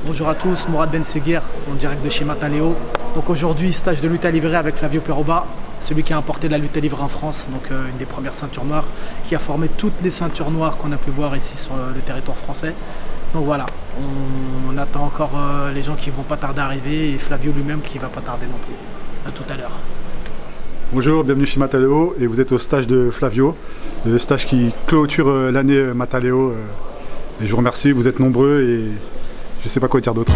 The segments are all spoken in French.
Bonjour à tous, Mourad Ben Seguir, en direct de chez Mataleo. Donc aujourd'hui, stage de lutte à livrer avec Flavio Peroba, celui qui a importé la lutte à livrer en France, donc une des premières ceintures noires, qui a formé toutes les ceintures noires qu'on a pu voir ici sur le territoire français. Donc voilà, on attend encore les gens qui vont pas tarder à arriver et Flavio lui-même qui va pas tarder non plus. À tout à l'heure. Bonjour, bienvenue chez Mataleo et vous êtes au stage de Flavio, le stage qui clôture l'année Mataleo. Et je vous remercie, vous êtes nombreux et je sais pas quoi dire d'autre.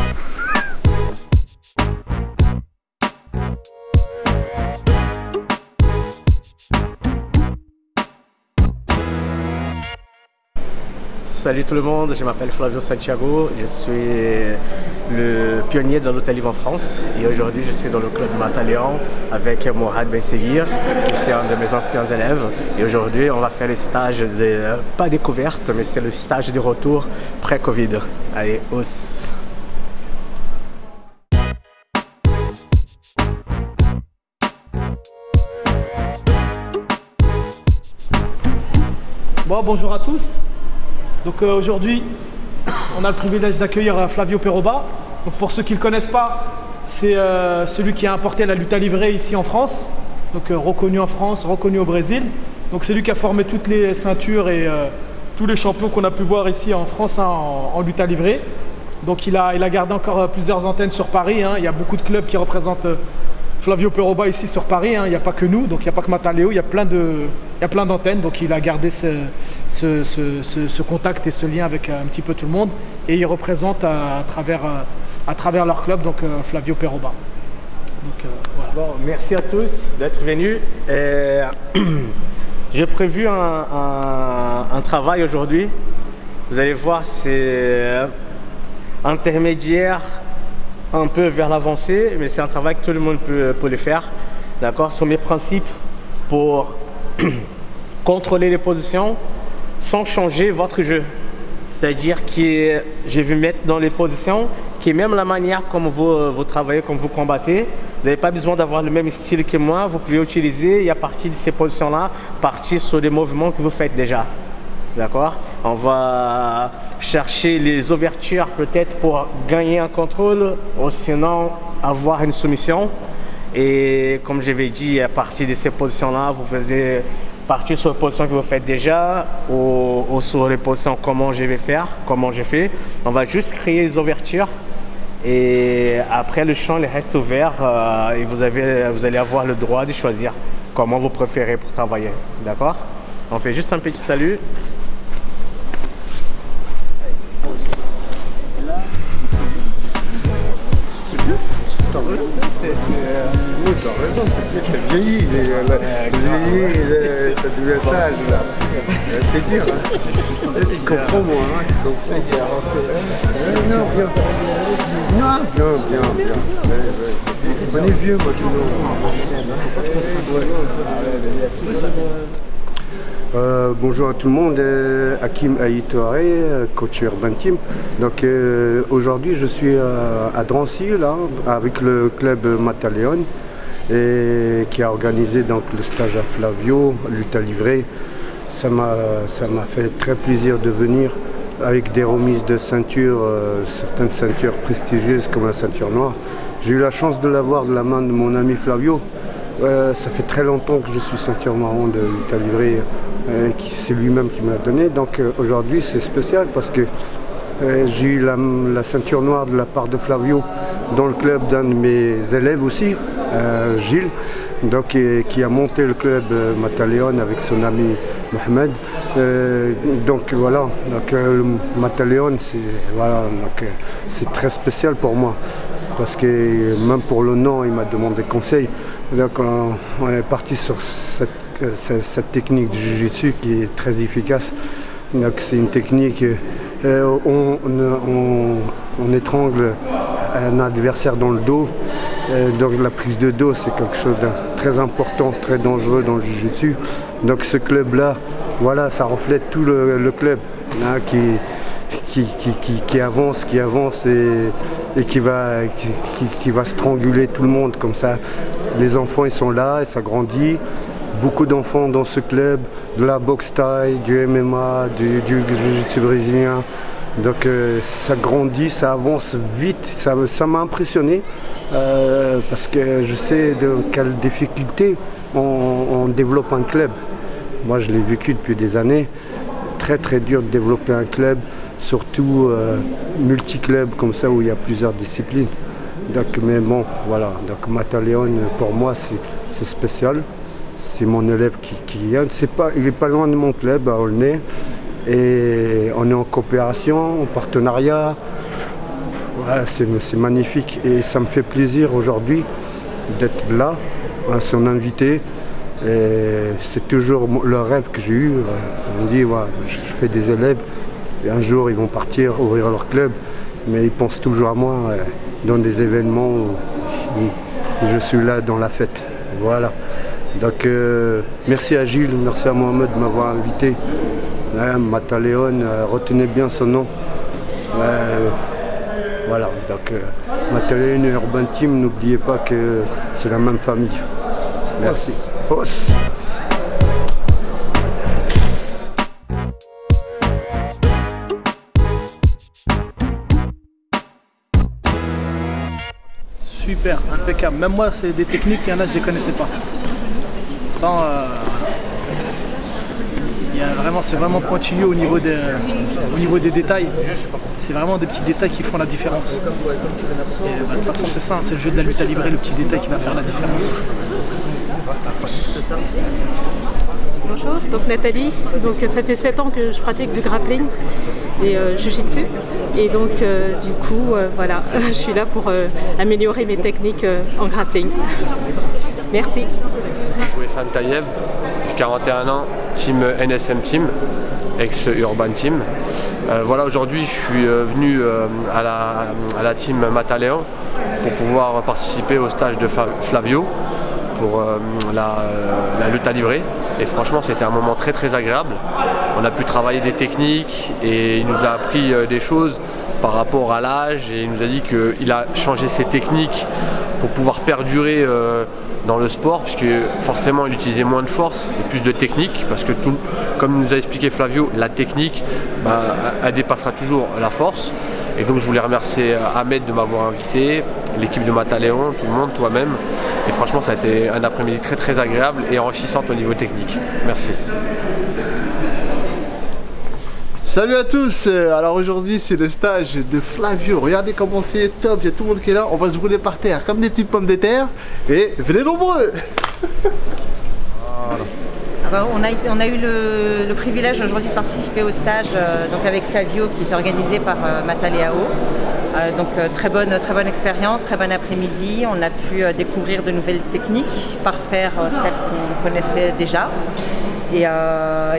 Salut tout le monde, je m'appelle Flavio Santiago, je suis le pionnier de la lutte à livre en France et aujourd'hui je suis dans le club Mataleo avec Mourad Ben Seguir qui est un de mes anciens élèves et aujourd'hui on va faire le stage de, pas découverte mais c'est le stage de retour pré-Covid. Allez, hausse. Bon, bonjour à tous. Donc aujourd'hui, on a le privilège d'accueillir Flavio Peroba. Donc pour ceux qui ne le connaissent pas, c'est celui qui a importé la lutte à livrer ici en France. Donc reconnu en France, reconnu au Brésil. Donc c'est lui qui a formé toutes les ceintures et tous les champions qu'on a pu voir ici en France hein, en lutte à livrer. Donc il a gardé encore plusieurs antennes sur Paris. Hein. Il y a beaucoup de clubs qui représentent Flavio Peroba ici sur Paris, hein. Il n'y a pas que nous, donc il n'y a pas que Mataleo, il y a plein d'antennes, donc il a gardé ce contact et ce lien avec un petit peu tout le monde et il représente à travers leur club, donc Flavio Peroba. Donc, voilà. Bon, merci à tous d'être venus. J'ai prévu un travail aujourd'hui, vous allez voir c'est intermédiaire un peu vers l'avancée, mais c'est un travail que tout le monde peut le faire, d'accord, sur mes principes pour contrôler les positions sans changer votre jeu. C'est-à-dire que je vais mettre dans les positions qui est même la manière comme vous travaillez, comme vous combattez. Vous n'avez pas besoin d'avoir le même style que moi, vous pouvez utiliser et à partir de ces positions-là, partir sur des mouvements que vous faites déjà. D'accord? On va chercher les ouvertures peut-être pour gagner un contrôle ou sinon avoir une soumission. Et comme je l'ai dit, à partir de ces positions-là, vous pouvez partir sur les positions que vous faites déjà ou sur les positions comment je vais faire, comment je fais. On va juste créer les ouvertures et après le champ il reste ouvert et vous allez avoir le droit de choisir comment vous préférez pour travailler. D'accord? On fait juste un petit salut. Oui, t'as raison, t'as vieilli, ça devient sale là. C'est dur, hein. Tu comprends moi, hein, tu comprends. Non, bien. Non, bien. On est vieux, moi, bonjour à tout le monde, Hakim Aïtouaré, coach Urban Team. Donc aujourd'hui je suis à Drancy là, avec le club Mataleon et qui a organisé donc le stage à Flavio, lutte à livrer. Ça m'a fait très plaisir de venir avec des remises de ceintures, certaines ceintures prestigieuses comme la ceinture noire. J'ai eu la chance de l'avoir de la main de mon ami Flavio. Ça fait très longtemps que je suis ceinture marron de lutte à livrer. C'est lui-même qui me l'a donné, donc aujourd'hui c'est spécial parce que j'ai eu la ceinture noire de la part de Flavio dans le club d'un de mes élèves aussi, Gilles, donc, qui a monté le club Mataleon avec son ami Mohamed. Donc voilà, le Mataleon c'est très spécial pour moi parce que même pour le nom il m'a demandé conseil. Donc on est parti sur cette technique de jiu-jitsu qui est très efficace. C'est une technique, on étrangle un adversaire dans le dos. Donc la prise de dos c'est quelque chose de très important, très dangereux dans le jiu-jitsu. Donc ce club-là, voilà, ça reflète tout le club hein, qui avance et qui va stranguler tout le monde comme ça. Les enfants ils sont là et ça grandit. Beaucoup d'enfants dans ce club, de la boxe thaï, du MMA, du jiu-jitsu brésilien. Donc ça grandit, ça avance vite, ça m'a impressionné parce que je sais de quelles difficultés on développe un club. Moi je l'ai vécu depuis des années, très dur de développer un club, surtout multi-club comme ça où il y a plusieurs disciplines. Donc, mais bon, voilà, donc Mataleon pour moi c'est spécial. C'est mon élève qui vient. Il n'est pas loin de mon club à Aulnay. Et on est en coopération, en partenariat. Ouais, c'est magnifique. Et ça me fait plaisir aujourd'hui d'être là, à son invité. C'est toujours le rêve que j'ai eu. On me dit, ouais, je fais des élèves. Et un jour, ils vont partir, ouvrir leur club. Mais ils pensent toujours à moi dans des événements où je suis là dans la fête. Voilà. Donc merci à Gilles, merci à Mohamed de m'avoir invité. Mataleon, retenez bien son nom. Voilà, donc Mataleon et Urban Team, n'oubliez pas que c'est la même famille. Merci. Os. Super, impeccable. Même moi, c'est des techniques, il y en a, je ne les connaissais pas. C'est vraiment pointilleux au niveau des détails. C'est vraiment des petits détails qui font la différence. Et, de toute façon, c'est ça, c'est le jeu de la lutte à livrer, le petit détail qui va faire la différence. Bonjour, donc Nathalie. Donc, ça fait 7 ans que je pratique du grappling et jiu-jitsu. Et donc, du coup, voilà, je suis là pour améliorer mes techniques en grappling. Merci. Wessan Tayeb, j'ai 41 ans, team NSM Team, ex-Urban Team. Voilà, aujourd'hui je suis venu à la team Mataleon pour pouvoir participer au stage de Flavio pour la lutte à livrer. Et franchement, c'était un moment très agréable. On a pu travailler des techniques et il nous a appris des choses par rapport à l'âge et il nous a dit qu'il a changé ses techniques pour pouvoir perdurer dans le sport, puisque forcément il utilisait moins de force et plus de technique, parce que comme nous a expliqué Flavio, la technique elle dépassera toujours la force. Et donc je voulais remercier Ahmed de m'avoir invité, l'équipe de Mataleon, tout le monde, toi-même. Et franchement ça a été un après-midi très agréable et enrichissant au niveau technique. Merci. Salut à tous, alors aujourd'hui c'est le stage de Flavio, regardez comment c'est top, il y a tout le monde qui est là, on va se rouler par terre comme des petites pommes de terre et venez nombreux. On a eu le privilège aujourd'hui de participer au stage donc avec Flavio qui est organisé par Mataleao. Donc très bonne expérience, très bon après-midi, on a pu découvrir de nouvelles techniques, parfaire celles qu'on connaissait déjà. Et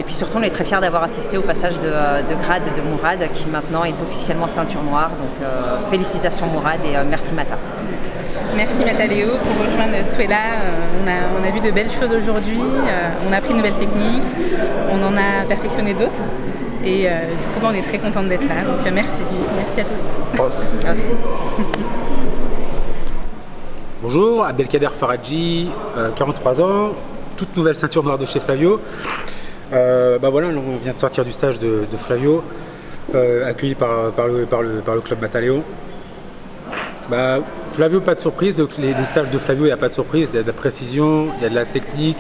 puis surtout, on est très fiers d'avoir assisté au passage de grade de Mourad, qui maintenant est officiellement ceinture noire. Donc félicitations Mourad et merci Mata. Merci Mataleon pour rejoindre Suela. On a vu de belles choses aujourd'hui, on a appris de nouvelles techniques, on en a perfectionné d'autres. Et du coup, on est très contente d'être là. Donc merci à tous. Merci. Bonjour, Abdelkader Faradji, 43 ans. Toute nouvelle ceinture noire de chez Flavio. Voilà, on vient de sortir du stage de Flavio, accueilli par le club Mataleon. Flavio, pas de surprise, donc les stages de Flavio, il n'y a pas de surprise, il y a de la précision, il y a de la technique,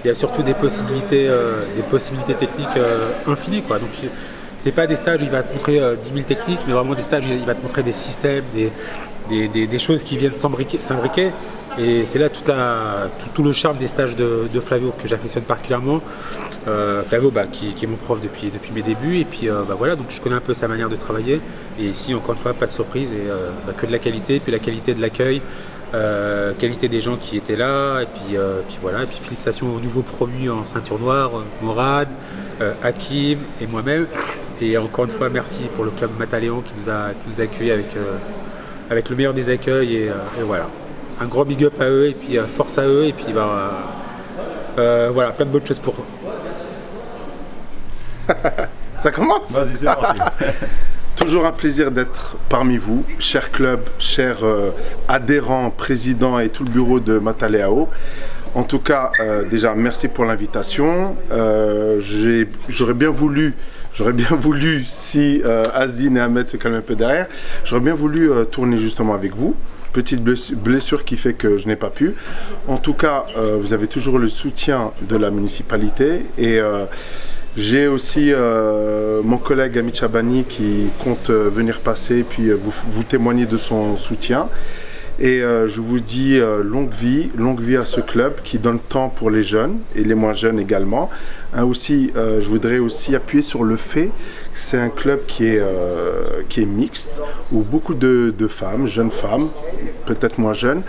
il y a surtout des possibilités techniques infinies, quoi. Donc c'est pas des stages où il va te montrer 10 000 techniques, mais vraiment des stages où il va te montrer des systèmes, des choses qui viennent s'imbriquer. Et c'est là tout le charme des stages de Flavio que j'affectionne particulièrement. Flavio qui est mon prof depuis mes débuts, et puis voilà, donc je connais un peu sa manière de travailler. Et ici, encore une fois, pas de surprise, et que de la qualité, puis la qualité de l'accueil, qualité des gens qui étaient là, et puis voilà, et puis félicitations aux nouveaux promus en ceinture noire, Mourad, Hakim et moi-même. Et encore une fois, merci pour le club Mataleon qui nous a accueillis avec le meilleur des accueils, et voilà. Un gros big up à eux, et puis force à eux, et puis voilà, plein de bonnes choses pour eux. Ça commence? Vas-y, c'est parti. Toujours un plaisir d'être parmi vous, chers clubs, chers adhérents, présidents et tout le bureau de Mataleao. En tout cas, déjà, merci pour l'invitation. J'aurais bien voulu, si Asdin et Ahmed se calment un peu derrière, j'aurais bien voulu tourner justement avec vous. Petite blessure qui fait que je n'ai pas pu. En tout cas, vous avez toujours le soutien de la municipalité et j'ai aussi mon collègue Amit Chabani qui compte venir passer puis vous témoigner de son soutien. Et je vous dis longue vie à ce club qui donne temps pour les jeunes et les moins jeunes également. Je voudrais aussi appuyer sur le fait que c'est un club qui est mixte, où beaucoup de femmes, jeunes femmes, peut-être moins jeunes,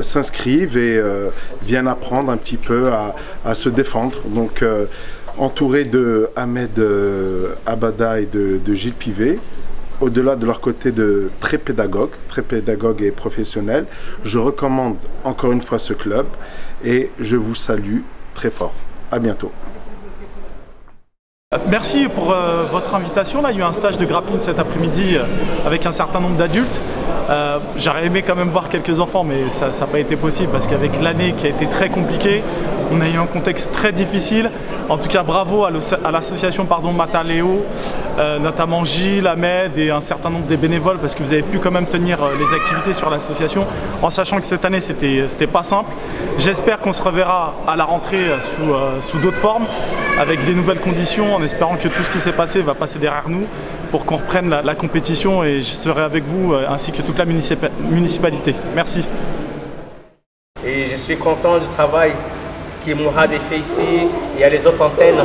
s'inscrivent et viennent apprendre un petit peu à se défendre. Donc entouré de Ahmed Abada et de Gilles Pivet, au-delà de leur côté de très pédagogues et professionnels, je recommande encore une fois ce club et je vous salue très fort. À bientôt. Merci pour votre invitation. Là, il y a eu un stage de grappling cet après-midi avec un certain nombre d'adultes. J'aurais aimé quand même voir quelques enfants, mais ça n'a pas été possible parce qu'avec l'année qui a été très compliquée, on a eu un contexte très difficile. En tout cas, bravo à l'association Mataleao, notamment Gilles, Ahmed et un certain nombre des bénévoles parce que vous avez pu quand même tenir les activités sur l'association en sachant que cette année, c'était pas simple. J'espère qu'on se reverra à la rentrée sous d'autres formes, avec des nouvelles conditions, en espérant que tout ce qui s'est passé va passer derrière nous pour qu'on reprenne la compétition et je serai avec vous ainsi que toute la municipalité. Merci. Et je suis content du travail que Mourad a fait ici. Il y a les autres antennes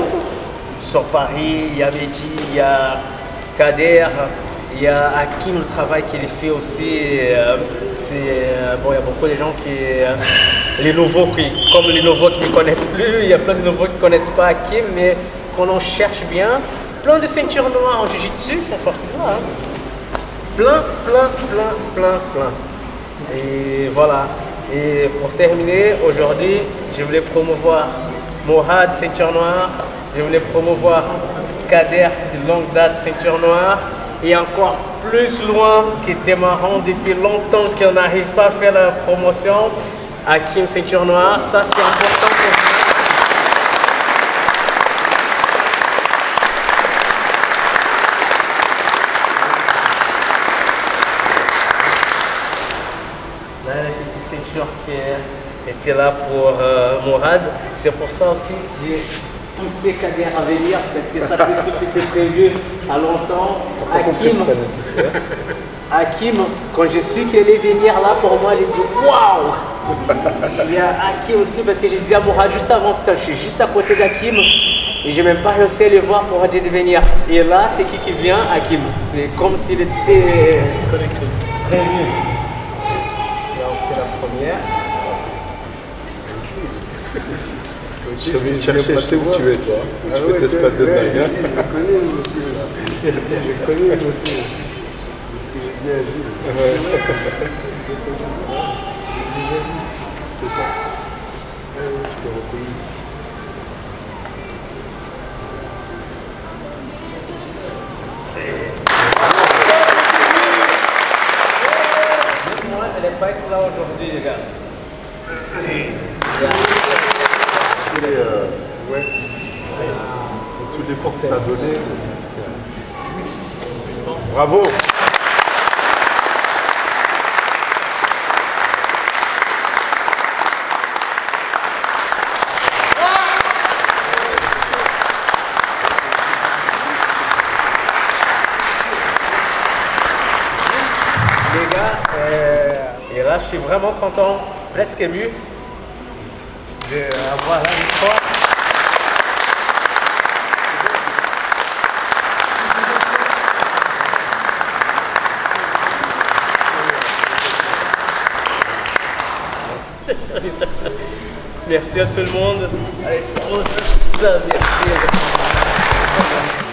sur Paris, il y a Mehdi, il y a Kader, il y a Hakim, le travail qu'il fait aussi. Il y a beaucoup de gens les nouveaux, comme les nouveaux qui ne connaissent plus, il y a plein de nouveaux qui ne connaissent pas Hakim, mais qu'on en cherche bien. Plein de ceintures noires en jiu-jitsu, ça sort de là. Plein. Et voilà. Et pour terminer, aujourd'hui, je voulais promouvoir Mourad, ceinture noire. Je voulais promouvoir Kader, de longue date, ceinture noire. Et encore plus loin, qui était marrant depuis longtemps qu'on n'arrive pas à faire la promotion, Hakim, ceinture noire. Ça, c'est important pour moi. Qui était là pour Mourad. C'est pour ça aussi que j'ai poussé Kader à venir parce que ça fait tout était prévu à longtemps. Hakim, quand je suis qu'il allait venir là pour moi, j'ai dit waouh! Il y a Hakim aussi parce que j'ai dit à Mourad juste avant, putain, je suis juste à côté d'Hakim et j'ai même pas réussi à les voir pour dire de venir. Et là, c'est qui vient? Hakim. C'est comme s'il était connecté. Prévu. La première. Je sais où tu es, toi. Tu fais tes spots de dingue. Je connais aussi. Parce que j'ai bien vu. C'est ça. Je t'ai reconnu. Moi, elle n'est pas être là aujourd'hui, les gars. Tous les points que ça a donné. Bravo! Les gars, et là je suis vraiment content, presque ému d'avoir la victoire. Merci à tout le monde. Allez, merci.